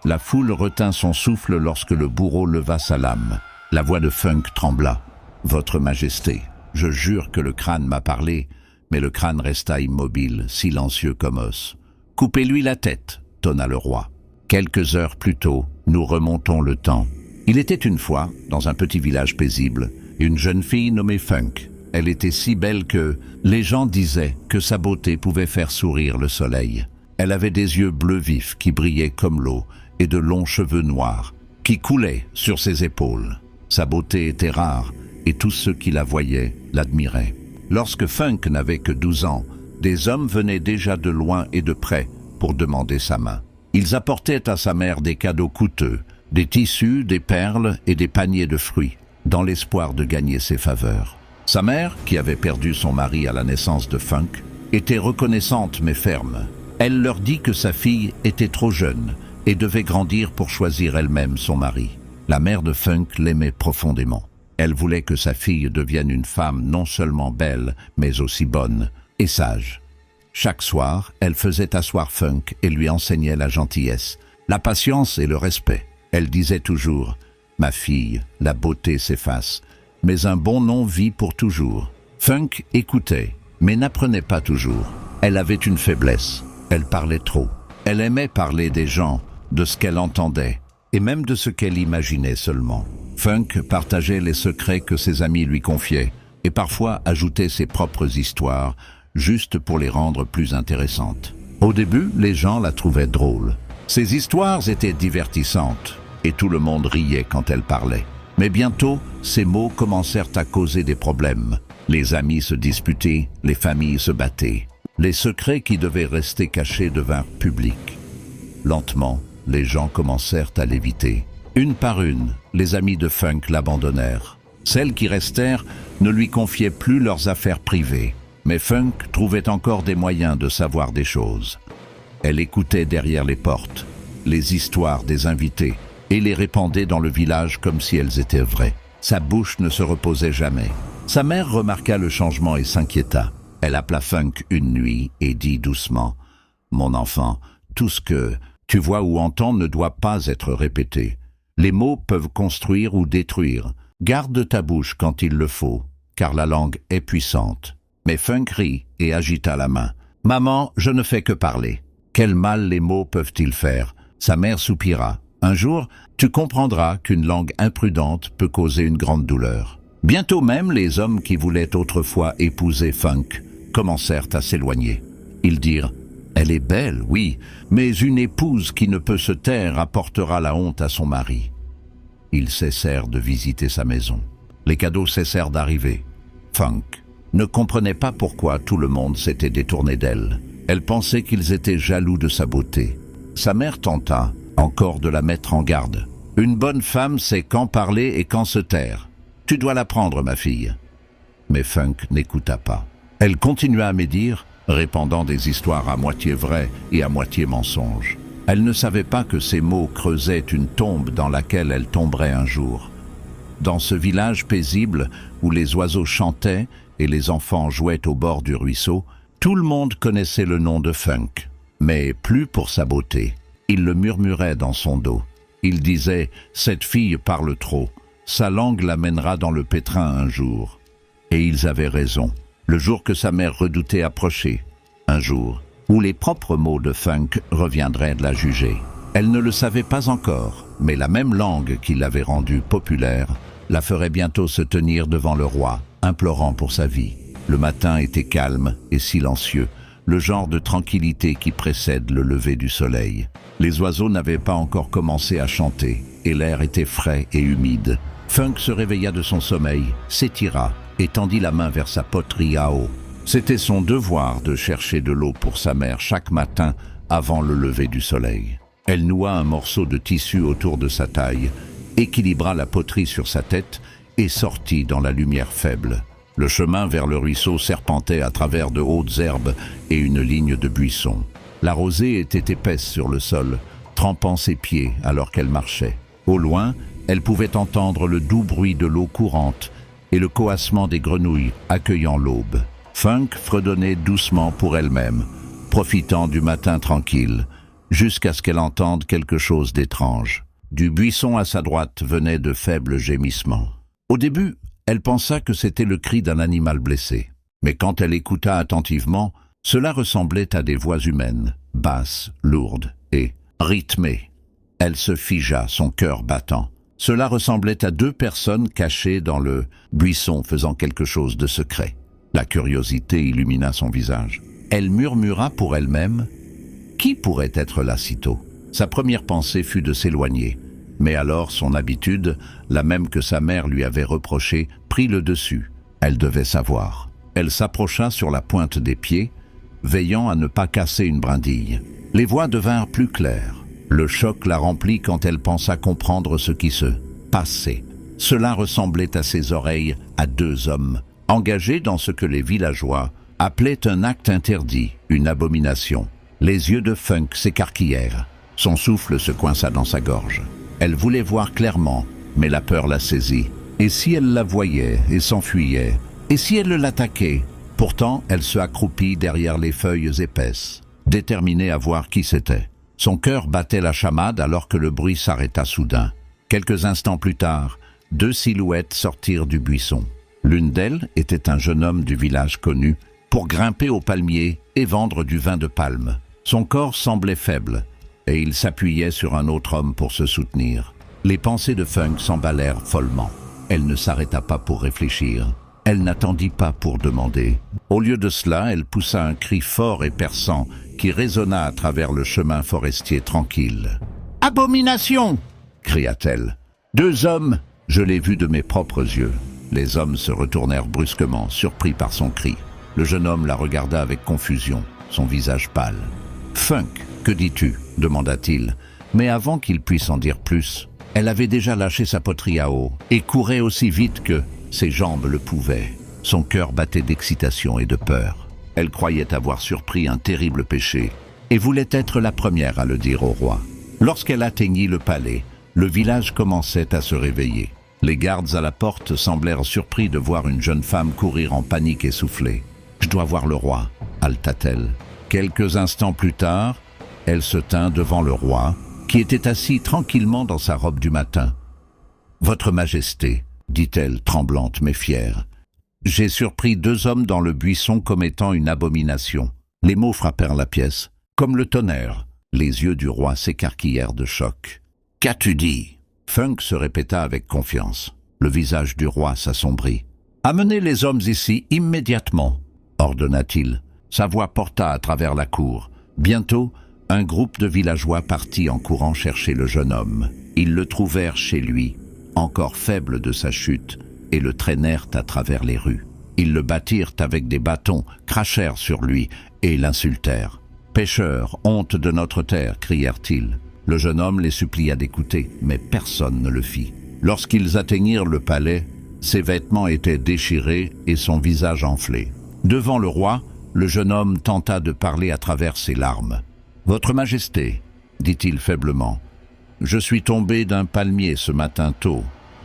La foule retint son souffle lorsque le bourreau leva sa lame. La voix de Funk trembla. « Votre Majesté, je jure que le crâne m'a parlé, mais le crâne resta immobile, silencieux comme os. « Coupez-lui la tête !» tonna le roi. Quelques heures plus tôt, nous remontons le temps. Il était une fois, dans un petit village paisible, une jeune fille nommée Funk. Elle était si belle que les gens disaient que sa beauté pouvait faire sourire le soleil. Elle avait des yeux bleus vifs qui brillaient comme l'eau et de longs cheveux noirs qui coulaient sur ses épaules. Sa beauté était rare et tous ceux qui la voyaient l'admiraient. Lorsque Funk n'avait que 12 ans, des hommes venaient déjà de loin et de près pour demander sa main. Ils apportaient à sa mère des cadeaux coûteux, des tissus, des perles et des paniers de fruits, dans l'espoir de gagner ses faveurs. Sa mère, qui avait perdu son mari à la naissance de Funk, était reconnaissante mais ferme. Elle leur dit que sa fille était trop jeune et devait grandir pour choisir elle-même son mari. La mère de Funk l'aimait profondément. Elle voulait que sa fille devienne une femme non seulement belle, mais aussi bonne et sage. Chaque soir, elle faisait asseoir Funk et lui enseignait la gentillesse, la patience et le respect. Elle disait toujours « Ma fille, la beauté s'efface, mais un bon nom vit pour toujours. » Funk écoutait, mais n'apprenait pas toujours. Elle avait une faiblesse, elle parlait trop. Elle aimait parler des gens, de ce qu'elle entendait, et même de ce qu'elle imaginait seulement. Funk partageait les secrets que ses amis lui confiaient, et parfois ajoutait ses propres histoires, juste pour les rendre plus intéressantes. Au début, les gens la trouvaient drôle. Ses histoires étaient divertissantes, et tout le monde riait quand elle parlait. Mais bientôt, ses mots commencèrent à causer des problèmes. Les amis se disputaient, les familles se battaient. Les secrets qui devaient rester cachés devinrent publics. Lentement, les gens commencèrent à l'éviter. Une par une, les amis de Funk l'abandonnèrent. Celles qui restèrent ne lui confiaient plus leurs affaires privées. Mais Funk trouvait encore des moyens de savoir des choses. Elle écoutait derrière les portes, les histoires des invités, et les répandait dans le village comme si elles étaient vraies. Sa bouche ne se reposait jamais. Sa mère remarqua le changement et s'inquiéta. Elle appela Funk une nuit et dit doucement « Mon enfant, tout ce que tu vois ou entends ne doit pas être répété. Les mots peuvent construire ou détruire. Garde ta bouche quand il le faut, car la langue est puissante. » Mais Funk rit et agita la main. « Maman, je ne fais que parler. Quel mal les mots peuvent-ils faire ?» Sa mère soupira. « Un jour, tu comprendras qu'une langue imprudente peut causer une grande douleur. » Bientôt même, les hommes qui voulaient autrefois épouser Funk commencèrent à s'éloigner. Ils dirent « Elle est belle, oui, mais une épouse qui ne peut se taire apportera la honte à son mari. » Ils cessèrent de visiter sa maison. Les cadeaux cessèrent d'arriver. Funk ne comprenait pas pourquoi tout le monde s'était détourné d'elle. Elle pensait qu'ils étaient jaloux de sa beauté. Sa mère tenta encore de la mettre en garde. « Une bonne femme sait quand parler et quand se taire. Tu dois l'apprendre, ma fille. » Mais Funk n'écouta pas. Elle continua à médire, répandant des histoires à moitié vraies et à moitié mensonges. Elle ne savait pas que ces mots creusaient une tombe dans laquelle elle tomberait un jour. Dans ce village paisible où les oiseaux chantaient et les enfants jouaient au bord du ruisseau, tout le monde connaissait le nom de Funk, mais plus pour sa beauté. Il le murmurait dans son dos. Il disait « Cette fille parle trop, sa langue l'amènera dans le pétrin un jour. » Et ils avaient raison. Le jour que sa mère redoutait approchait, un jour où les propres mots de Funk reviendraient de la juger. Elle ne le savait pas encore, mais la même langue qui l'avait rendue populaire la ferait bientôt se tenir devant le roi, implorant pour sa vie. Le matin était calme et silencieux, le genre de tranquillité qui précède le lever du soleil. Les oiseaux n'avaient pas encore commencé à chanter, et l'air était frais et humide. Funk se réveilla de son sommeil, s'étira et tendit la main vers sa poterie à eau. C'était son devoir de chercher de l'eau pour sa mère chaque matin avant le lever du soleil. Elle noua un morceau de tissu autour de sa taille, équilibra la poterie sur sa tête et sortit dans la lumière faible. Le chemin vers le ruisseau serpentait à travers de hautes herbes et une ligne de buissons. La rosée était épaisse sur le sol, trempant ses pieds alors qu'elle marchait. Au loin, elle pouvait entendre le doux bruit de l'eau courante et le coassement des grenouilles accueillant l'aube. Funk fredonnait doucement pour elle-même, profitant du matin tranquille, jusqu'à ce qu'elle entende quelque chose d'étrange. Du buisson à sa droite venaient de faibles gémissements. Au début, elle pensa que c'était le cri d'un animal blessé. Mais quand elle écouta attentivement, cela ressemblait à des voix humaines, basses, lourdes et rythmées. Elle se figea, son cœur battant. Cela ressemblait à 2 personnes cachées dans le buisson faisant quelque chose de secret. La curiosité illumina son visage. Elle murmura pour elle-même « Qui pourrait être là si tôt ?» Sa première pensée fut de s'éloigner. Mais alors son habitude, la même que sa mère lui avait reprochée, prit le dessus. Elle devait savoir. Elle s'approcha sur la pointe des pieds, veillant à ne pas casser une brindille. Les voix devinrent plus claires. Le choc la remplit quand elle pensa comprendre ce qui se passait. Cela ressemblait à ses oreilles à 2 hommes, engagés dans ce que les villageois appelaient un acte interdit, une abomination. Les yeux de Funk s'écarquillèrent. Son souffle se coinça dans sa gorge. Elle voulait voir clairement, mais la peur la saisit. Et si elle la voyait et s'enfuyait? Et si elle l'attaquait? Pourtant, elle se accroupit derrière les feuilles épaisses, déterminée à voir qui c'était. Son cœur battait la chamade alors que le bruit s'arrêta soudain. Quelques instants plus tard, 2 silhouettes sortirent du buisson. L'une d'elles était un jeune homme du village connu pour grimper au palmier et vendre du vin de palme. Son corps semblait faible et il s'appuyait sur un autre homme pour se soutenir. Les pensées de Funk s'emballèrent follement. Elle ne s'arrêta pas pour réfléchir. Elle n'attendit pas pour demander. Au lieu de cela, elle poussa un cri fort et perçant qui résonna à travers le chemin forestier tranquille. « Abomination !» cria-t-elle. 2 hommes, je l'ai vu de mes propres yeux. Les hommes se retournèrent brusquement, surpris par son cri. Le jeune homme la regarda avec confusion, son visage pâle. « Funk, que dis-tu » demanda-t-il. Mais avant qu'il puisse en dire plus, elle avait déjà lâché sa poterie à eau et courait aussi vite que ses jambes le pouvaient. Son cœur battait d'excitation et de peur. Elle croyait avoir surpris un terrible péché et voulait être la première à le dire au roi. Lorsqu'elle atteignit le palais, le village commençait à se réveiller. Les gardes à la porte semblèrent surpris de voir une jeune femme courir en panique essoufflée. « Je dois voir le roi », haleta-t-elle. Quelques instants plus tard, elle se tint devant le roi, qui était assis tranquillement dans sa robe du matin. « Votre Majesté », dit-elle, tremblante mais fière, « j'ai surpris 2 hommes dans le buisson commettant une abomination. » Les mots frappèrent la pièce, comme le tonnerre. Les yeux du roi s'écarquillèrent de choc. « Qu'as-tu dit ?» Funk se répéta avec confiance. Le visage du roi s'assombrit. « Amenez les hommes ici immédiatement », ordonna-t-il. Sa voix porta à travers la cour. Bientôt, un groupe de villageois partit en courant chercher le jeune homme. Ils le trouvèrent chez lui, encore faible de sa chute, et le traînèrent à travers les rues. Ils le battirent avec des bâtons, crachèrent sur lui et l'insultèrent. « Pécheurs, honte de notre terre !» crièrent-ils. Le jeune homme les supplia d'écouter, mais personne ne le fit. Lorsqu'ils atteignirent le palais, ses vêtements étaient déchirés et son visage enflé. Devant le roi, le jeune homme tenta de parler à travers ses larmes. « Votre Majesté, » dit-il faiblement, « je suis tombé d'un palmier ce matin tôt.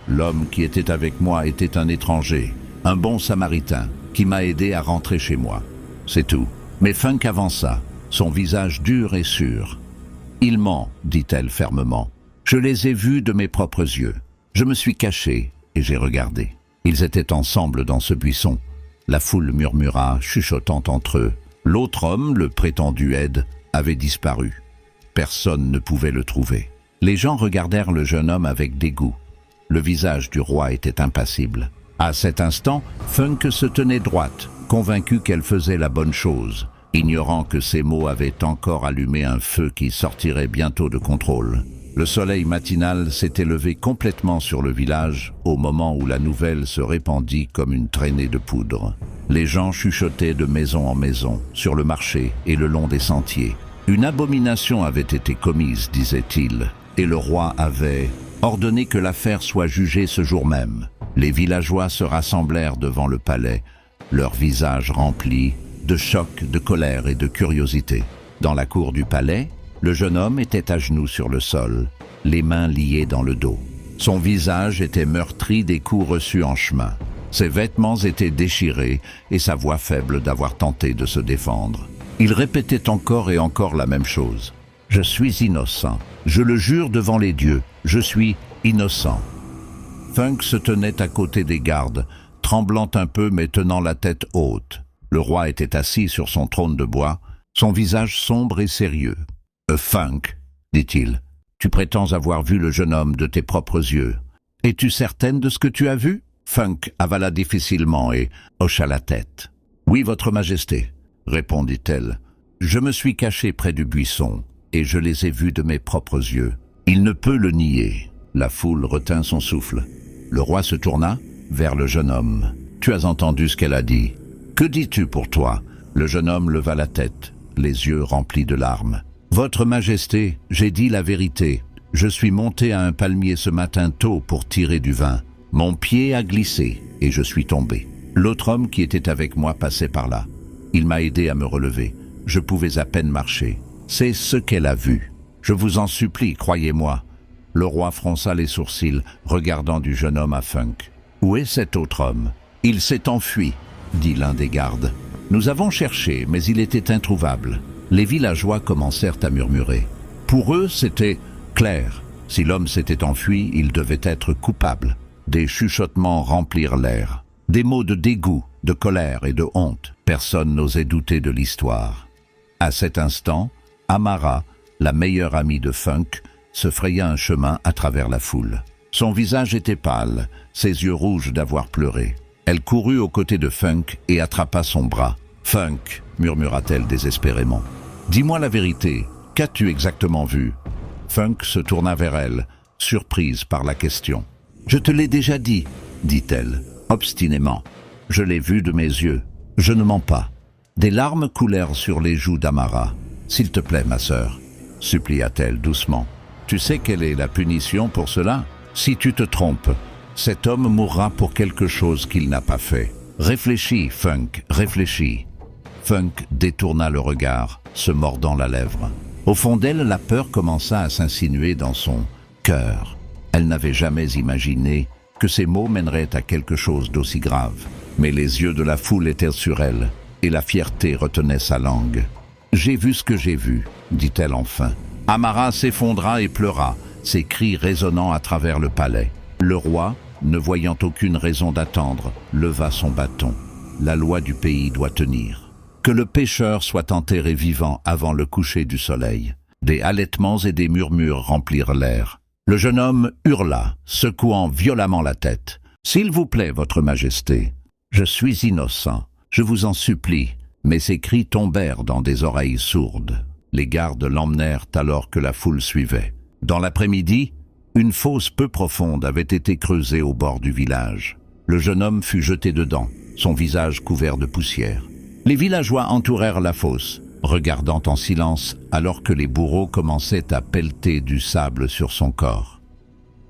L'homme qui était avec moi était un étranger, un bon samaritain, qui m'a aidé à rentrer chez moi. C'est tout. » Mais Funk avança, son visage dur et sûr. « Il ment, » dit-elle fermement. « Je les ai vus de mes propres yeux. Je me suis caché et j'ai regardé. Ils étaient ensemble dans ce buisson. » La foule murmura, chuchotant entre eux. L'autre homme, le prétendu aide, avait disparu. Personne ne pouvait le trouver. Les gens regardèrent le jeune homme avec dégoût. Le visage du roi était impassible. À cet instant, Funk se tenait droite, convaincue qu'elle faisait la bonne chose, ignorant que ses mots avaient encore allumé un feu qui sortirait bientôt de contrôle. Le soleil matinal s'était levé complètement sur le village au moment où la nouvelle se répandit comme une traînée de poudre. Les gens chuchotaient de maison en maison, sur le marché et le long des sentiers. Une abomination avait été commise, disait-il, et le roi avait ordonné que l'affaire soit jugée ce jour même. Les villageois se rassemblèrent devant le palais, leurs visages remplis de choc, de colère et de curiosité. Dans la cour du palais, le jeune homme était à genoux sur le sol, les mains liées dans le dos. Son visage était meurtri des coups reçus en chemin. Ses vêtements étaient déchirés et sa voix faible d'avoir tenté de se défendre. Il répétait encore et encore la même chose. « Je suis innocent. Je le jure devant les dieux, je suis innocent. Funk se tenait à côté des gardes, tremblant un peu mais tenant la tête haute. Le roi était assis sur son trône de bois, son visage sombre et sérieux. « Funk, dit-il, tu prétends avoir vu le jeune homme de tes propres yeux. Es-tu certaine de ce que tu as vu ?» Funk avala difficilement et hocha la tête. « Oui, votre majesté, répondit-elle. Je me suis caché près du buisson et je les ai vus de mes propres yeux. Il ne peut le nier. » La foule retint son souffle. Le roi se tourna vers le jeune homme. « Tu as entendu ce qu'elle a dit. Que dis-tu pour toi ?» Le jeune homme leva la tête, les yeux remplis de larmes. « Votre majesté, j'ai dit la vérité. Je suis monté à un palmier ce matin tôt pour tirer du vin. Mon pied a glissé et je suis tombé. L'autre homme qui était avec moi passait par là. Il m'a aidé à me relever. Je pouvais à peine marcher. C'est ce qu'elle a vu. Je vous en supplie, croyez-moi. » Le roi fronça les sourcils, regardant du jeune homme à Funk. « Où est cet autre homme ?»« Il s'est enfui, » dit l'un des gardes. « Nous avons cherché, mais il était introuvable. » Les villageois commencèrent à murmurer. Pour eux, c'était clair. Si l'homme s'était enfui, il devait être coupable. Des chuchotements remplirent l'air. Des mots de dégoût, de colère et de honte. Personne n'osait douter de l'histoire. À cet instant, Amara, la meilleure amie de Funk, se fraya un chemin à travers la foule. Son visage était pâle, ses yeux rouges d'avoir pleuré. Elle courut aux côtés de Funk et attrapa son bras. « Funk » murmura-t-elle désespérément. « Dis-moi la vérité, qu'as-tu exactement vu ?» Funk se tourna vers elle, surprise par la question. « Je te l'ai déjà dit, » dit-elle, obstinément. « Je l'ai vu de mes yeux. Je ne mens pas. » Des larmes coulèrent sur les joues d'Amara. « S'il te plaît, ma sœur, » supplia-t-elle doucement. « Tu sais quelle est la punition pour cela? Si tu te trompes, cet homme mourra pour quelque chose qu'il n'a pas fait. Réfléchis, Funk, réfléchis. » Funk détourna le regard, se mordant la lèvre. Au fond d'elle, la peur commença à s'insinuer dans son cœur. Elle n'avait jamais imaginé que ces mots mèneraient à quelque chose d'aussi grave. Mais les yeux de la foule étaient sur elle, et la fierté retenait sa langue. « J'ai vu ce que j'ai vu, » dit-elle enfin. Amara s'effondra et pleura, ses cris résonnant à travers le palais. Le roi, ne voyant aucune raison d'attendre, leva son bâton. La loi du pays doit tenir. Que le pécheur soit enterré vivant avant le coucher du soleil. Des halètements et des murmures remplirent l'air. Le jeune homme hurla, secouant violemment la tête. « S'il vous plaît, votre majesté, je suis innocent, je vous en supplie. » Mais ses cris tombèrent dans des oreilles sourdes. Les gardes l'emmenèrent alors que la foule suivait. Dans l'après-midi, une fosse peu profonde avait été creusée au bord du village. Le jeune homme fut jeté dedans, son visage couvert de poussière. Les villageois entourèrent la fosse, regardant en silence alors que les bourreaux commençaient à pelleter du sable sur son corps.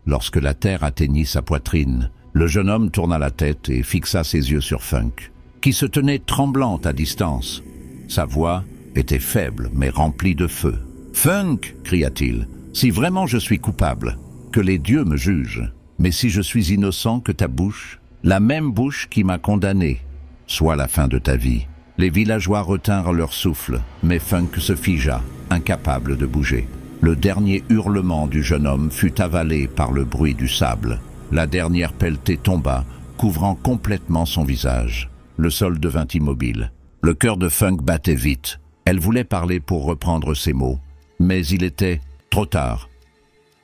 Lorsque la terre atteignit sa poitrine, le jeune homme tourna la tête et fixa ses yeux sur Funk, qui se tenait tremblante à distance. Sa voix était faible mais remplie de feu. « Funk !» cria-t-il. « Si vraiment je suis coupable, que les dieux me jugent. Mais si je suis innocent, que ta bouche, la même bouche qui m'a condamné, soit la fin de ta vie. » Les villageois retinrent leur souffle, mais Funk se figea, incapable de bouger. Le dernier hurlement du jeune homme fut avalé par le bruit du sable. La dernière pelletée tomba, couvrant complètement son visage. Le sol devint immobile. Le cœur de Funk battait vite. Elle voulait parler pour reprendre ses mots, mais il était trop tard.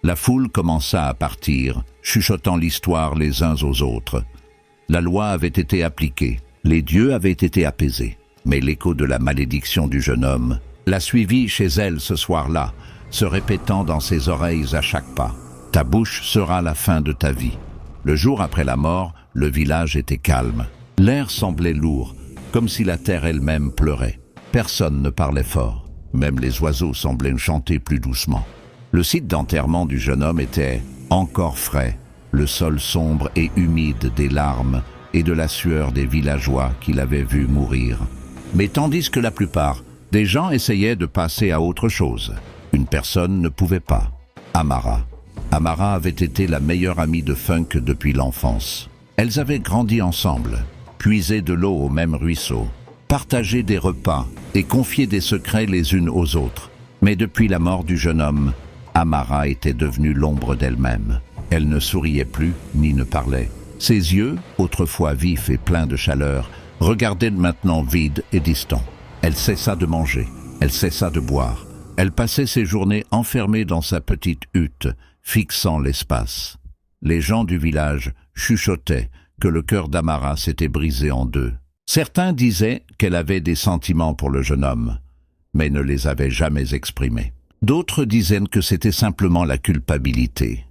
La foule commença à partir, chuchotant l'histoire les uns aux autres. La loi avait été appliquée, les dieux avaient été apaisés. Mais l'écho de la malédiction du jeune homme la suivit chez elle ce soir-là, se répétant dans ses oreilles à chaque pas. « Ta bouche sera la fin de ta vie. » Le jour après la mort, le village était calme. L'air semblait lourd, comme si la terre elle-même pleurait. Personne ne parlait fort. Même les oiseaux semblaient chanter plus doucement. Le site d'enterrement du jeune homme était encore frais, le sol sombre et humide des larmes et de la sueur des villageois qui l'avaient vu mourir. Mais tandis que la plupart des gens essayaient de passer à autre chose, une personne ne pouvait pas. Amara. Amara avait été la meilleure amie de Funk depuis l'enfance. Elles avaient grandi ensemble, puisé de l'eau au même ruisseau, partagé des repas et confié des secrets les unes aux autres. Mais depuis la mort du jeune homme, Amara était devenue l'ombre d'elle-même. Elle ne souriait plus, ni ne parlait. Ses yeux, autrefois vifs et pleins de chaleur, regardaient maintenant vides et distants. Elle cessa de manger, elle cessa de boire. Elle passait ses journées enfermée dans sa petite hutte, fixant l'espace. Les gens du village chuchotaient que le cœur d'Amara s'était brisé en deux. Certains disaient qu'elle avait des sentiments pour le jeune homme, mais ne les avait jamais exprimés. D'autres disaient que c'était simplement la culpabilité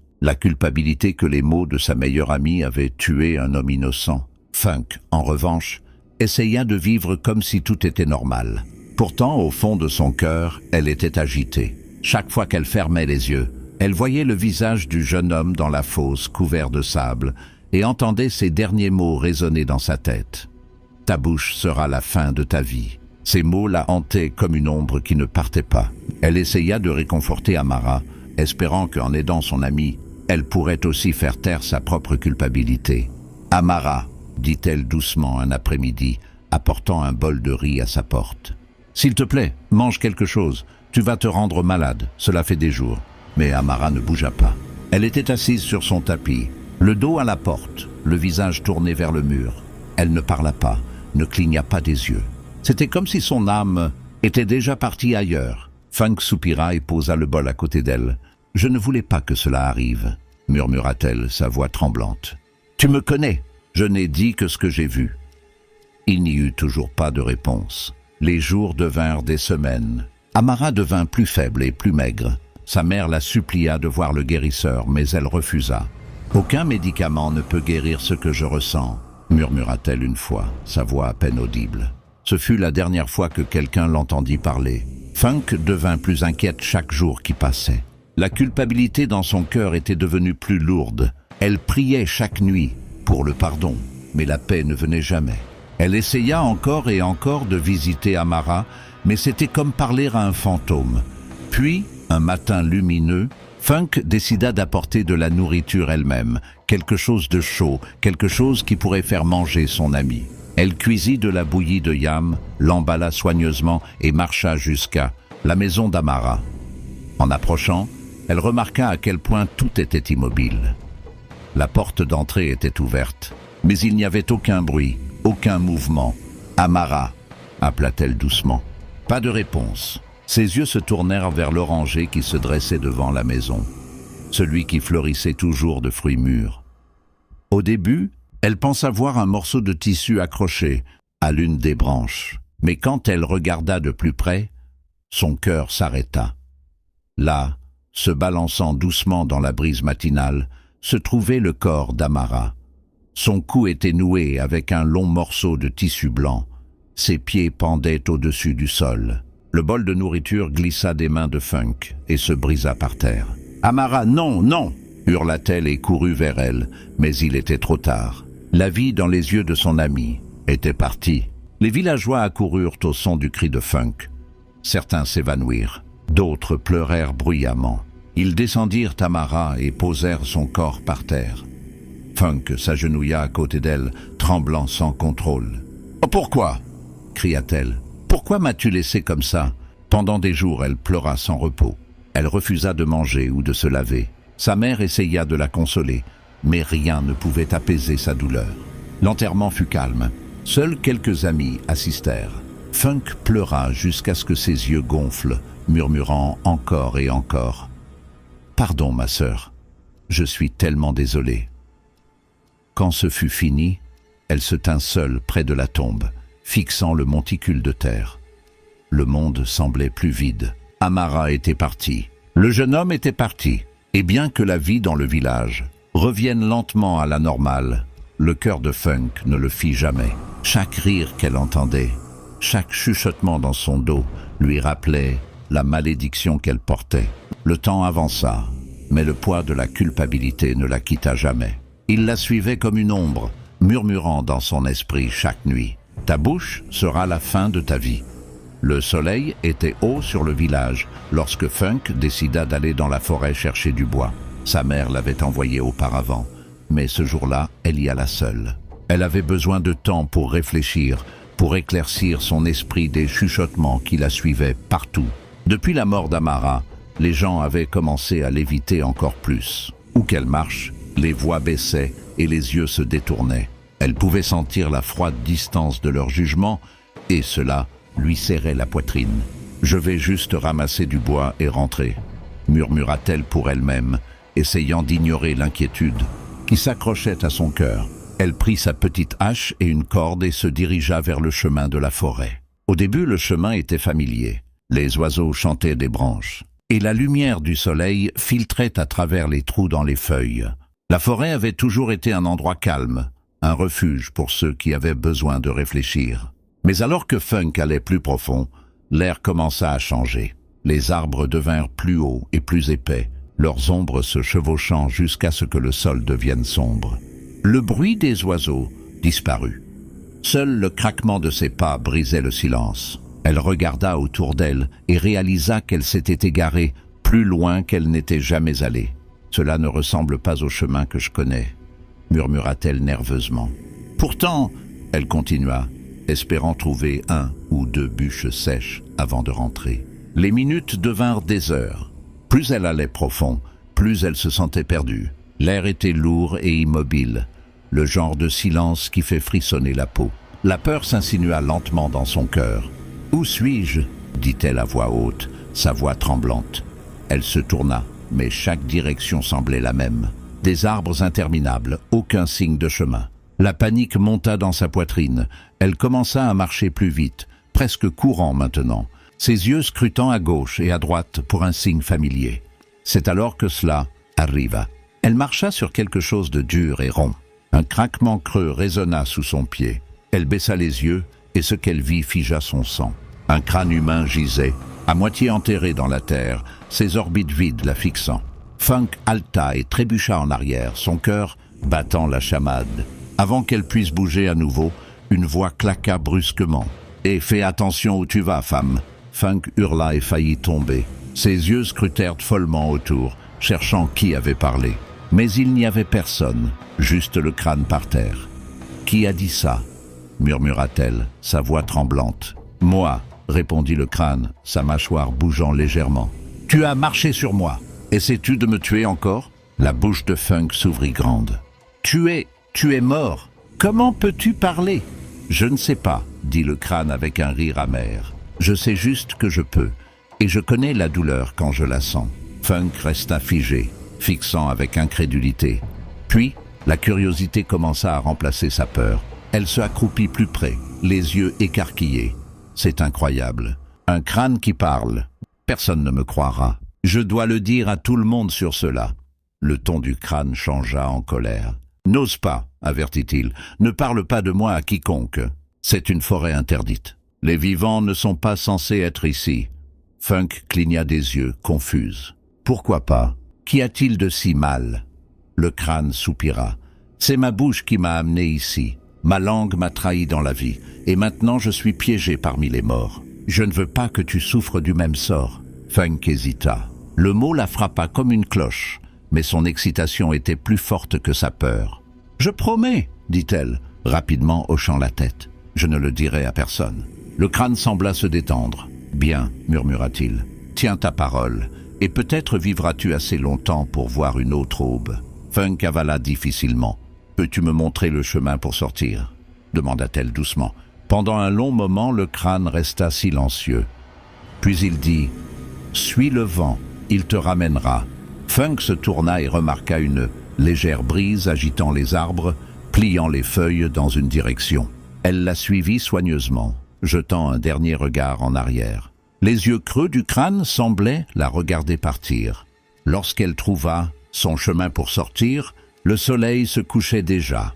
que les mots de sa meilleure amie avaient tué un homme innocent. Funk, en revanche, essaya de vivre comme si tout était normal. Pourtant, au fond de son cœur, elle était agitée. Chaque fois qu'elle fermait les yeux, elle voyait le visage du jeune homme dans la fosse couvert de sable et entendait ses derniers mots résonner dans sa tête. « Ta bouche sera la fin de ta vie ». Ces mots la hantaient comme une ombre qui ne partait pas. Elle essaya de réconforter Amara, espérant qu'en aidant son amie, elle pourrait aussi faire taire sa propre culpabilité. « Amara », dit-elle doucement un après-midi, apportant un bol de riz à sa porte. « S'il te plaît, mange quelque chose. Tu vas te rendre malade, cela fait des jours. » Mais Amara ne bougea pas. Elle était assise sur son tapis, le dos à la porte, le visage tourné vers le mur. Elle ne parla pas, ne cligna pas des yeux. C'était comme si son âme était déjà partie ailleurs. Funk soupira et posa le bol à côté d'elle. « Je ne voulais pas que cela arrive, » murmura-t-elle, sa voix tremblante. « Tu me connais, je n'ai dit que ce que j'ai vu. » Il n'y eut toujours pas de réponse. Les jours devinrent des semaines. Amara devint plus faible et plus maigre. Sa mère la supplia de voir le guérisseur, mais elle refusa. « Aucun médicament ne peut guérir ce que je ressens, » murmura-t-elle une fois, sa voix à peine audible. Ce fut la dernière fois que quelqu'un l'entendit parler. Funk devint plus inquiète chaque jour qui passait. La culpabilité dans son cœur était devenue plus lourde. Elle priait chaque nuit pour le pardon, mais la paix ne venait jamais. Elle essaya encore et encore de visiter Amara, mais c'était comme parler à un fantôme. Puis, un matin lumineux, Funk décida d'apporter de la nourriture elle-même, quelque chose de chaud, quelque chose qui pourrait faire manger son ami. Elle cuisit de la bouillie de yam, l'emballa soigneusement et marcha jusqu'à la maison d'Amara. En approchant, elle remarqua à quel point tout était immobile. La porte d'entrée était ouverte, mais il n'y avait aucun bruit, aucun mouvement. « Amara » appela-t-elle doucement. Pas de réponse. Ses yeux se tournèrent vers l'oranger qui se dressait devant la maison, celui qui fleurissait toujours de fruits mûrs. Au début, elle pensa voir un morceau de tissu accroché à l'une des branches, mais quand elle regarda de plus près, son cœur s'arrêta. Là, se balançant doucement dans la brise matinale, se trouvait le corps d'Amara. Son cou était noué avec un long morceau de tissu blanc. Ses pieds pendaient au-dessus du sol. Le bol de nourriture glissa des mains de Funk et se brisa par terre. « Amara, non, non !» hurla-t-elle et courut vers elle, mais il était trop tard. La vie dans les yeux de son ami était partie. Les villageois accoururent au son du cri de Funk. Certains s'évanouirent, d'autres pleurèrent bruyamment. Ils descendirent Amara et posèrent son corps par terre. Funk s'agenouilla à côté d'elle, tremblant sans contrôle. « Oh, pourquoi ?» cria-t-elle. « Pourquoi m'as-tu laissé comme ça ?» Pendant des jours, elle pleura sans repos. Elle refusa de manger ou de se laver. Sa mère essaya de la consoler, mais rien ne pouvait apaiser sa douleur. L'enterrement fut calme. Seuls quelques amis assistèrent. Funk pleura jusqu'à ce que ses yeux gonflent, murmurant encore et encore. « Pardon, ma sœur, je suis tellement désolée. » Quand ce fut fini, elle se tint seule près de la tombe, fixant le monticule de terre. Le monde semblait plus vide. Amara était partie. Le jeune homme était parti. Et bien que la vie dans le village revienne lentement à la normale, le cœur de Funk ne le fit jamais. Chaque rire qu'elle entendait, chaque chuchotement dans son dos lui rappelait la malédiction qu'elle portait. Le temps avança, mais le poids de la culpabilité ne la quitta jamais. Il la suivait comme une ombre, murmurant dans son esprit chaque nuit. « Ta bouche sera la fin de ta vie ». Le soleil était haut sur le village lorsque Funk décida d'aller dans la forêt chercher du bois. Sa mère l'avait envoyée auparavant, mais ce jour-là, elle y alla seule. Elle avait besoin de temps pour réfléchir, pour éclaircir son esprit des chuchotements qui la suivaient partout. Depuis la mort d'Amara, les gens avaient commencé à l'éviter encore plus. Où qu'elle marche, les voix baissaient et les yeux se détournaient. Elle pouvait sentir la froide distance de leur jugement et cela lui serrait la poitrine. « Je vais juste ramasser du bois et rentrer », murmura-t-elle pour elle-même, essayant d'ignorer l'inquiétude qui s'accrochait à son cœur. Elle prit sa petite hache et une corde et se dirigea vers le chemin de la forêt. Au début, le chemin était familier. Les oiseaux chantaient des branches et la lumière du soleil filtrait à travers les trous dans les feuilles. La forêt avait toujours été un endroit calme, un refuge pour ceux qui avaient besoin de réfléchir. Mais alors que Funk allait plus profond, l'air commença à changer. Les arbres devinrent plus hauts et plus épais, leurs ombres se chevauchant jusqu'à ce que le sol devienne sombre. Le bruit des oiseaux disparut. Seul le craquement de ses pas brisait le silence. Elle regarda autour d'elle et réalisa qu'elle s'était égarée plus loin qu'elle n'était jamais allée. « Cela ne ressemble pas au chemin que je connais », murmura-t-elle nerveusement. Pourtant, elle continua, espérant trouver 1 ou 2 bûches sèches avant de rentrer. Les minutes devinrent des heures. Plus elle allait profond, plus elle se sentait perdue. L'air était lourd et immobile, le genre de silence qui fait frissonner la peau. La peur s'insinua lentement dans son cœur. « Où suis-je » dit-elle à voix haute, sa voix tremblante. Elle se tourna, mais chaque direction semblait la même. Des arbres interminables, aucun signe de chemin. La panique monta dans sa poitrine. Elle commença à marcher plus vite, presque courant maintenant, ses yeux scrutant à gauche et à droite pour un signe familier. C'est alors que cela arriva. Elle marcha sur quelque chose de dur et rond. Un craquement creux résonna sous son pied. Elle baissa les yeux et ce qu'elle vit figea son sang. Un crâne humain gisait, à moitié enterré dans la terre, ses orbites vides la fixant. Funk halta et trébucha en arrière, son cœur battant la chamade. Avant qu'elle puisse bouger à nouveau, une voix claqua brusquement. « Et fais attention où tu vas, femme !» Funk hurla et faillit tomber. Ses yeux scrutèrent follement autour, cherchant qui avait parlé. Mais il n'y avait personne, juste le crâne par terre. « Qui a dit ça ?» murmura-t-elle, sa voix tremblante. « Moi !» répondit le crâne, sa mâchoire bougeant légèrement. « Tu as marché sur moi. Essaies-tu de me tuer encore ?» La bouche de Funk s'ouvrit grande. « Tu es mort. Comment peux-tu parler ?»« Je ne sais pas, » dit le crâne avec un rire amer. « Je sais juste que je peux, et je connais la douleur quand je la sens. » Funk resta figé, fixant avec incrédulité. Puis, la curiosité commença à remplacer sa peur. Elle se accroupit plus près, les yeux écarquillés. C'est incroyable. Un crâne qui parle. Personne ne me croira. Je dois le dire à tout le monde sur cela. Le ton du crâne changea en colère. N'ose pas, avertit-il. Ne parle pas de moi à quiconque. C'est une forêt interdite. Les vivants ne sont pas censés être ici. Funk cligna des yeux, confuse. Pourquoi pas? Qu'y a-t-il de si mal? Le crâne soupira. C'est ma bouche qui m'a amené ici. Ma langue m'a trahi dans la vie, et maintenant je suis piégé parmi les morts. Je ne veux pas que tu souffres du même sort. Funk hésita. Le mot la frappa comme une cloche, mais son excitation était plus forte que sa peur. « Je promets, » dit-elle, rapidement hochant la tête. « Je ne le dirai à personne. » Le crâne sembla se détendre. « Bien, » murmura-t-il. « Tiens ta parole, et peut-être vivras-tu assez longtemps pour voir une autre aube. » Funk avala difficilement. « Peux-tu me montrer le chemin pour sortir ?» demanda-t-elle doucement. Pendant un long moment, le crâne resta silencieux. Puis il dit « Suis le vent, il te ramènera. » Funk se tourna et remarqua une légère brise agitant les arbres, pliant les feuilles dans une direction. Elle la suivit soigneusement, jetant un dernier regard en arrière. Les yeux creux du crâne semblaient la regarder partir. Lorsqu'elle trouva son chemin pour sortir, le soleil se couchait déjà.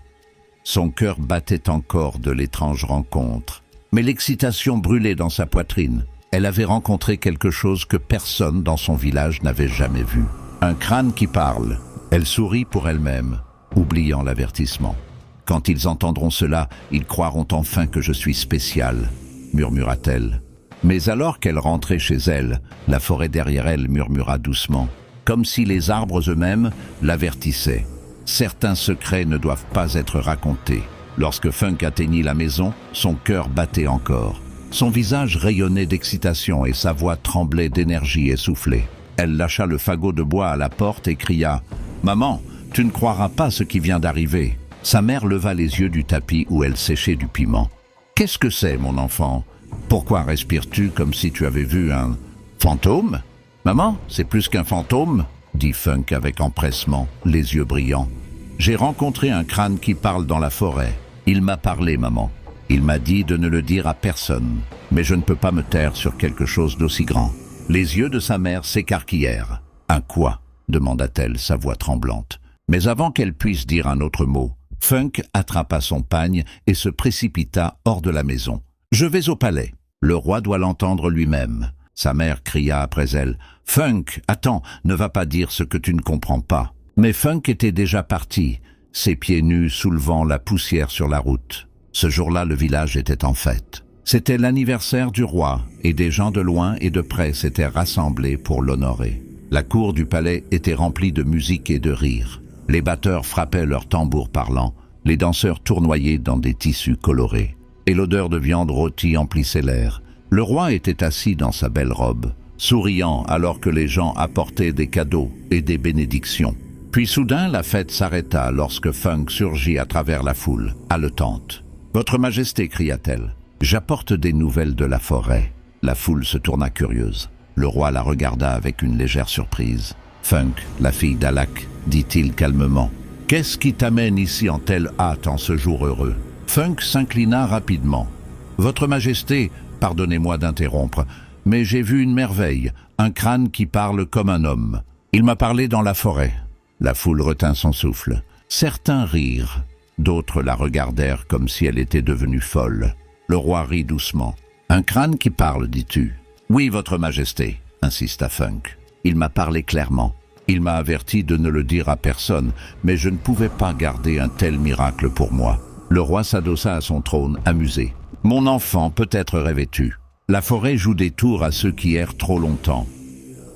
Son cœur battait encore de l'étrange rencontre, mais l'excitation brûlait dans sa poitrine. Elle avait rencontré quelque chose que personne dans son village n'avait jamais vu. Un crâne qui parle. Elle sourit pour elle-même, oubliant l'avertissement. « Quand ils entendront cela, ils croiront enfin que je suis spéciale, » murmura-t-elle. Mais alors qu'elle rentrait chez elle, la forêt derrière elle murmura doucement, comme si les arbres eux-mêmes l'avertissaient. Certains secrets ne doivent pas être racontés. Lorsque Funk atteignit la maison, son cœur battait encore. Son visage rayonnait d'excitation et sa voix tremblait d'énergie essoufflée. Elle lâcha le fagot de bois à la porte et cria « Maman, tu ne croiras pas ce qui vient d'arriver !» Sa mère leva les yeux du tapis où elle séchait du piment. « Qu'est-ce que c'est, mon enfant? Pourquoi respires-tu comme si tu avais vu un fantôme? »« Maman, c'est plus qu'un fantôme !» dit Funk avec empressement, les yeux brillants. « J'ai rencontré un crâne qui parle dans la forêt. Il m'a parlé, maman. Il m'a dit de ne le dire à personne. Mais je ne peux pas me taire sur quelque chose d'aussi grand. » Les yeux de sa mère s'écarquillèrent. « Un quoi ?» demanda-t-elle, sa voix tremblante. Mais avant qu'elle puisse dire un autre mot, Funk attrapa son pagne et se précipita hors de la maison. « Je vais au palais. Le roi doit l'entendre lui-même. » Sa mère cria après elle. « Funk, attends, ne va pas dire ce que tu ne comprends pas. » Mais Funk était déjà parti, ses pieds nus soulevant la poussière sur la route. Ce jour-là, le village était en fête. C'était l'anniversaire du roi, et des gens de loin et de près s'étaient rassemblés pour l'honorer. La cour du palais était remplie de musique et de rires. Les batteurs frappaient leurs tambours parlants, les danseurs tournoyaient dans des tissus colorés. Et l'odeur de viande rôtie emplissait l'air. Le roi était assis dans sa belle robe, souriant alors que les gens apportaient des cadeaux et des bénédictions. Puis soudain, la fête s'arrêta lorsque Funk surgit à travers la foule, haletante. « Votre Majesté » cria-t-elle, « j'apporte des nouvelles de la forêt. » La foule se tourna curieuse. Le roi la regarda avec une légère surprise. « Funk, la fille d'Alak, dit-il calmement, qu'est-ce qui t'amène ici en telle hâte en ce jour heureux ?» Funk s'inclina rapidement. « Votre Majesté, pardonnez-moi d'interrompre, mais j'ai vu une merveille, un crâne qui parle comme un homme. Il m'a parlé dans la forêt. » La foule retint son souffle. Certains rirent, d'autres la regardèrent comme si elle était devenue folle. Le roi rit doucement. « Un crâne qui parle, dis-tu ?»« Oui, Votre Majesté, » insista Funk. « Il m'a parlé clairement. Il m'a averti de ne le dire à personne, mais je ne pouvais pas garder un tel miracle pour moi. » Le roi s'adossa à son trône, amusé. « Mon enfant, peut-être rêvais-tu. La forêt joue des tours à ceux qui errent trop longtemps. »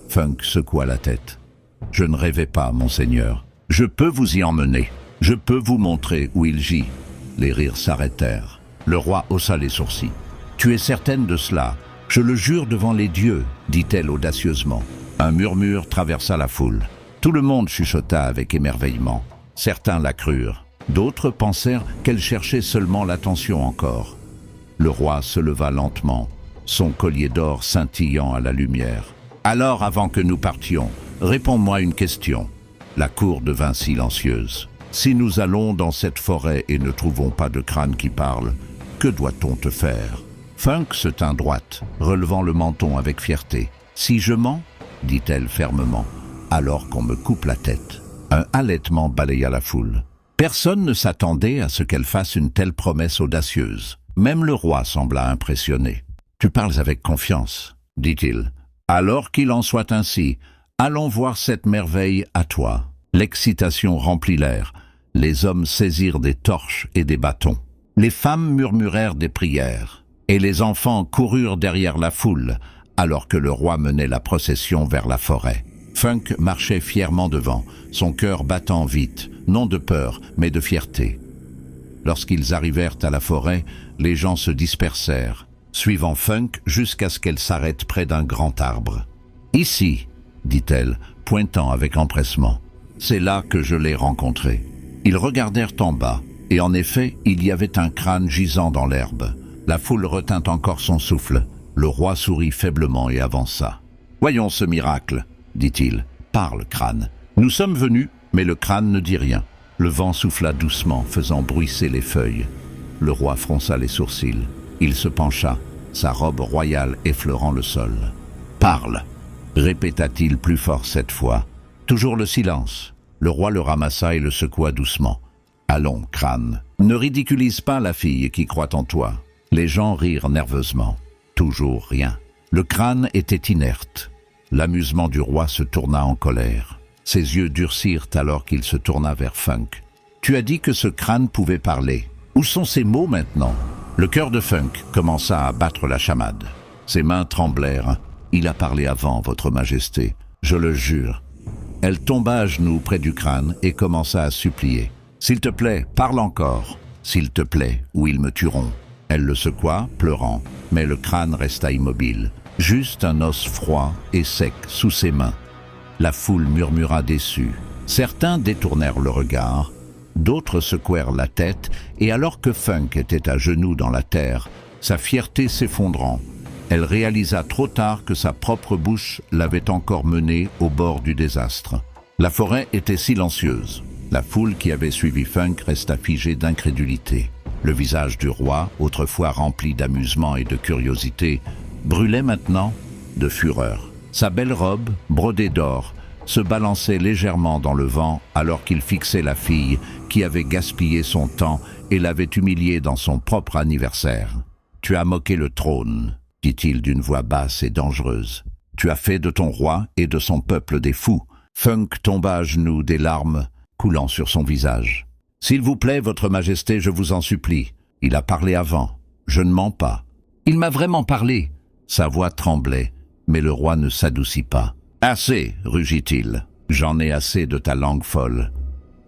Funk secoua la tête. « Je ne rêvais pas, monseigneur. Je peux vous y emmener. Je peux vous montrer où il gît. » Les rires s'arrêtèrent. Le roi haussa les sourcils. « Tu es certaine de cela? Je le jure devant les dieux, » dit-elle audacieusement. Un murmure traversa la foule. Tout le monde chuchota avec émerveillement. Certains la crurent. D'autres pensèrent qu'elle cherchait seulement l'attention encore. Le roi se leva lentement, son collier d'or scintillant à la lumière. « Alors, avant que nous partions, réponds-moi une question. » La cour devint silencieuse. « Si nous allons dans cette forêt et ne trouvons pas de crâne qui parle, que doit-on te faire ?» Funk se tint droite, relevant le menton avec fierté. « Si je mens, dit-elle fermement, alors qu'on me coupe la tête. » Un halètement balaya la foule. Personne ne s'attendait à ce qu'elle fasse une telle promesse audacieuse. Même le roi sembla impressionné. « Tu parles avec confiance, » dit-il. « Alors qu'il en soit ainsi, allons voir cette merveille à toi. » L'excitation remplit l'air. Les hommes saisirent des torches et des bâtons. Les femmes murmurèrent des prières. Et les enfants coururent derrière la foule, alors que le roi menait la procession vers la forêt. Funk marchait fièrement devant, son cœur battant vite, non de peur, mais de fierté. Lorsqu'ils arrivèrent à la forêt, les gens se dispersèrent, suivant Funk jusqu'à ce qu'elle s'arrête près d'un grand arbre. « Ici, » dit-elle, pointant avec empressement. « C'est là que je l'ai rencontré. » Ils regardèrent en bas, et en effet, il y avait un crâne gisant dans l'herbe. La foule retint encore son souffle. Le roi sourit faiblement et avança. « Voyons ce miracle, » dit-il. « Parle, crâne. » Nous sommes venus, mais le crâne ne dit rien. Le vent souffla doucement, faisant bruisser les feuilles. Le roi fronça les sourcils. Il se pencha, sa robe royale effleurant le sol. « Parle !» répéta-t-il plus fort cette fois. Toujours le silence. Le roi le ramassa et le secoua doucement. « Allons, crâne, ne ridiculise pas la fille qui croit en toi. » Les gens rirent nerveusement. Toujours rien. Le crâne était inerte. L'amusement du roi se tourna en colère. Ses yeux durcirent alors qu'il se tourna vers Funk. « Tu as dit que ce crâne pouvait parler. Où sont ces mots maintenant ?» Le cœur de Funk commença à battre la chamade. Ses mains tremblèrent. « Il a parlé avant, Votre Majesté. Je le jure. » Elle tomba à genoux près du crâne et commença à supplier. « S'il te plaît, parle encore. S'il te plaît, ou ils me tueront. » Elle le secoua, pleurant, mais le crâne resta immobile, juste un os froid et sec sous ses mains. La foule murmura déçue. Certains détournèrent le regard, d'autres secouèrent la tête, et alors que Funk était à genoux dans la terre, sa fierté s'effondrant, elle réalisa trop tard que sa propre bouche l'avait encore menée au bord du désastre. La forêt était silencieuse. La foule qui avait suivi Funk resta figée d'incrédulité. Le visage du roi, autrefois rempli d'amusement et de curiosité, brûlait maintenant de fureur. Sa belle robe, brodée d'or, se balançait légèrement dans le vent alors qu'il fixait la fille qui avait gaspillé son temps et l'avait humiliée dans son propre anniversaire. « Tu as moqué le trône », dit-il d'une voix basse et dangereuse. « Tu as fait de ton roi et de son peuple des fous. » Funk tomba à genoux, des larmes coulant sur son visage. « S'il vous plaît, votre majesté, je vous en supplie. Il a parlé avant. Je ne mens pas. Il m'a vraiment parlé. » Sa voix tremblait, mais le roi ne s'adoucit pas. « Assez, rugit-il. J'en ai assez de ta langue folle. »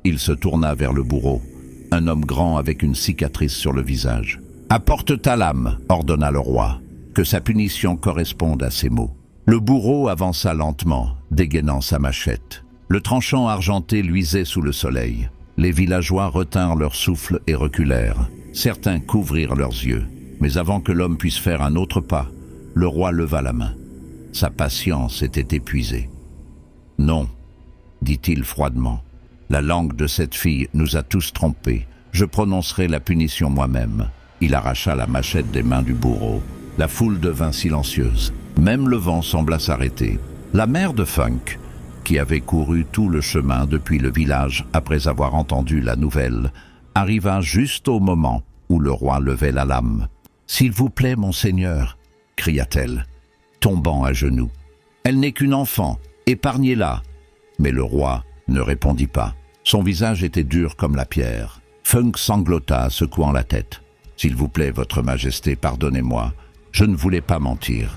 Il se tourna vers le bourreau, un homme grand avec une cicatrice sur le visage. « Apporte ta lame, ordonna le roi, que sa punition corresponde à ses mots. » Le bourreau avança lentement, dégainant sa machette. Le tranchant argenté luisait sous le soleil. Les villageois retinrent leur souffle et reculèrent. Certains couvrirent leurs yeux. Mais avant que l'homme puisse faire un autre pas, le roi leva la main. Sa patience était épuisée. « Non, dit-il froidement. La langue de cette fille nous a tous trompés. Je prononcerai la punition moi-même. » Il arracha la machette des mains du bourreau. La foule devint silencieuse. Même le vent sembla s'arrêter. La mère de Funk, qui avait couru tout le chemin depuis le village après avoir entendu la nouvelle, arriva juste au moment où le roi levait la lame. « S'il vous plaît, monseigneur » cria-t-elle, tombant à genoux. « Elle n'est qu'une enfant, épargnez-la » Mais le roi ne répondit pas. Son visage était dur comme la pierre. Funk sanglota, secouant la tête. « S'il vous plaît, votre majesté, pardonnez-moi. Je ne voulais pas mentir. »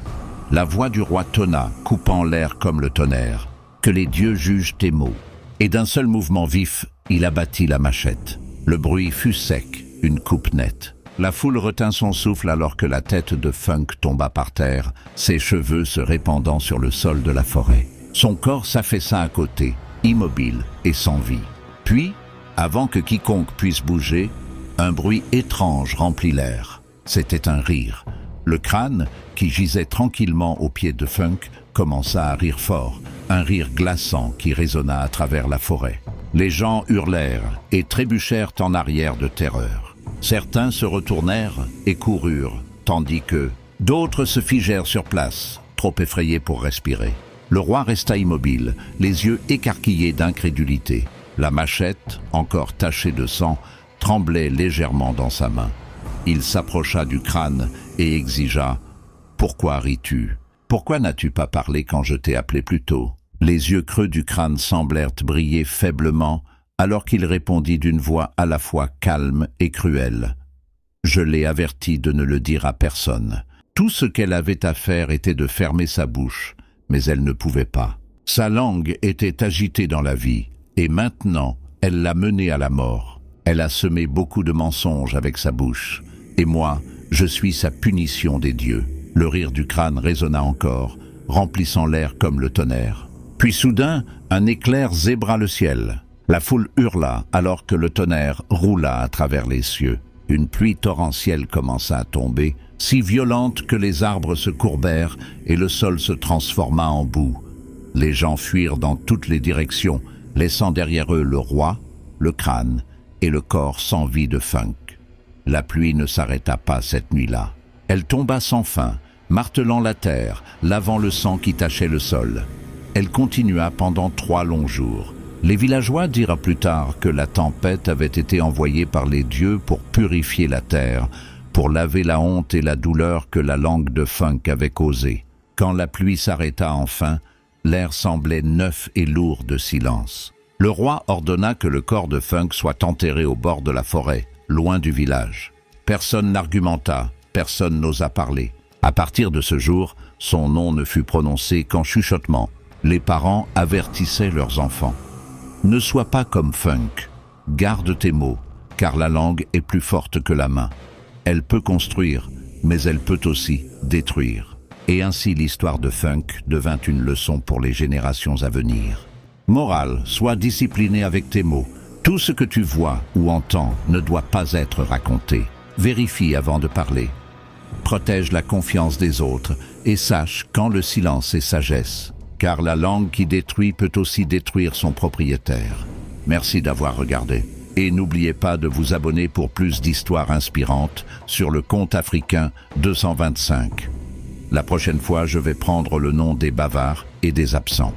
La voix du roi tonna, coupant l'air comme le tonnerre. « Que les dieux jugent tes mots. » Et d'un seul mouvement vif, il abattit la machette. Le bruit fut sec, une coupe nette. La foule retint son souffle alors que la tête de Funk tomba par terre, ses cheveux se répandant sur le sol de la forêt. Son corps s'affaissa à côté, immobile et sans vie. Puis, avant que quiconque puisse bouger, un bruit étrange remplit l'air. C'était un rire. Le crâne, qui gisait tranquillement aux pieds de Funk, commença à rire fort, un rire glaçant qui résonna à travers la forêt. Les gens hurlèrent et trébuchèrent en arrière de terreur. Certains se retournèrent et coururent, tandis que d'autres se figèrent sur place, trop effrayés pour respirer. Le roi resta immobile, les yeux écarquillés d'incrédulité. La machette, encore tachée de sang, tremblait légèrement dans sa main. Il s'approcha du crâne et exigea « Pourquoi ris-tu? Pourquoi n'as-tu pas parlé quand je t'ai appelé plus tôt ?» Les yeux creux du crâne semblèrent briller faiblement alors qu'il répondit d'une voix à la fois calme et cruelle. « Je l'ai avertie de ne le dire à personne. Tout ce qu'elle avait à faire était de fermer sa bouche, mais elle ne pouvait pas. Sa langue était agitée dans la vie, et maintenant elle l'a menée à la mort. Elle a semé beaucoup de mensonges avec sa bouche, et moi, je suis sa punition des dieux. » Le rire du crâne résonna encore, remplissant l'air comme le tonnerre. Puis soudain, un éclair zébra le ciel. La foule hurla alors que le tonnerre roula à travers les cieux. Une pluie torrentielle commença à tomber, si violente que les arbres se courbèrent et le sol se transforma en boue. Les gens fuirent dans toutes les directions, laissant derrière eux le roi, le crâne et le corps sans vie de Funk. La pluie ne s'arrêta pas cette nuit-là. Elle tomba sans fin, martelant la terre, lavant le sang qui tachait le sol. Elle continua pendant 3 longs jours. Les villageois dirent plus tard que la tempête avait été envoyée par les dieux pour purifier la terre, pour laver la honte et la douleur que la langue de Funk avait causée. Quand la pluie s'arrêta enfin, l'air semblait neuf et lourd de silence. Le roi ordonna que le corps de Funk soit enterré au bord de la forêt, loin du village. Personne n'argumenta, personne n'osa parler. À partir de ce jour, son nom ne fut prononcé qu'en chuchotement. Les parents avertissaient leurs enfants. « Ne sois pas comme Funk, garde tes mots, car la langue est plus forte que la main. » Elle peut construire, mais elle peut aussi détruire. Et ainsi l'histoire de Funk devint une leçon pour les générations à venir. Morale, sois discipliné avec tes mots. Tout ce que tu vois ou entends ne doit pas être raconté. Vérifie avant de parler. Protège la confiance des autres et sache quand le silence est sagesse. Car la langue qui détruit peut aussi détruire son propriétaire. Merci d'avoir regardé. Et n'oubliez pas de vous abonner pour plus d'histoires inspirantes sur le compte africain 225. La prochaine fois, je vais prendre le nom des bavards et des absents.